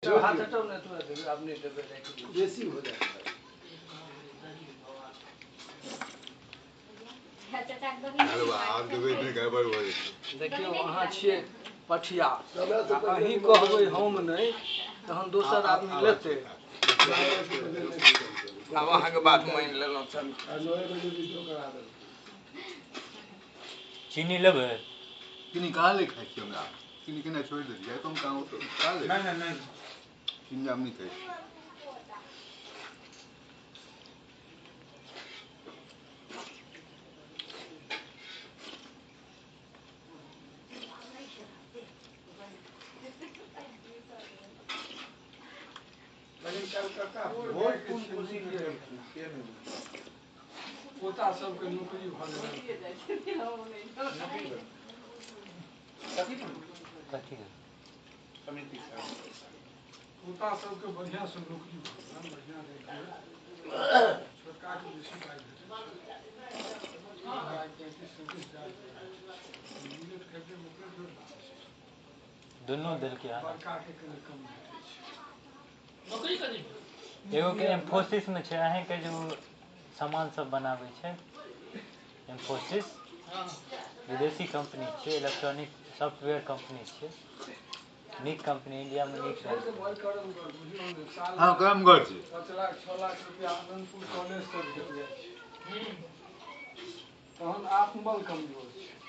हाथ हटाओ ना तुरंत आपने बेसी हो जाता है। देखियो अहाँ छियै पठिया अहीं कहबै हम नहीं तहन दोसर आदमी लेतै आब अहाँके बात मान लेलहुँ चल चीनी लेबै चीनी कहाँ ले खाई छी हमरा चीनी केना छोड़ देलिए तुम कहाँ तो कहाँ ले नहीं चीनी हम नहीं खाई पोता सबके नौकरी भऽ पोता सबके बढ़िया से नौकरी बढ़िया छोटका के बेसी पाई दोनों दिल के बड़का के कम भेटै छै नौकरी करै एगो के एम्फोसिस में छै अहे के जो सामान सब बनाबै छै एम्फोसिस विदेशी कंपनी छै इलेक्ट्रॉनिक सॉफ्टवेयर कंपनी छै नीक कंपनी इंडिया में नीक हां काम कर छी 5 लाख 6 लाख रुपया अनंतपुर कॉलेज से भेट जाइ छै तहन आत्मबल कमजोर छै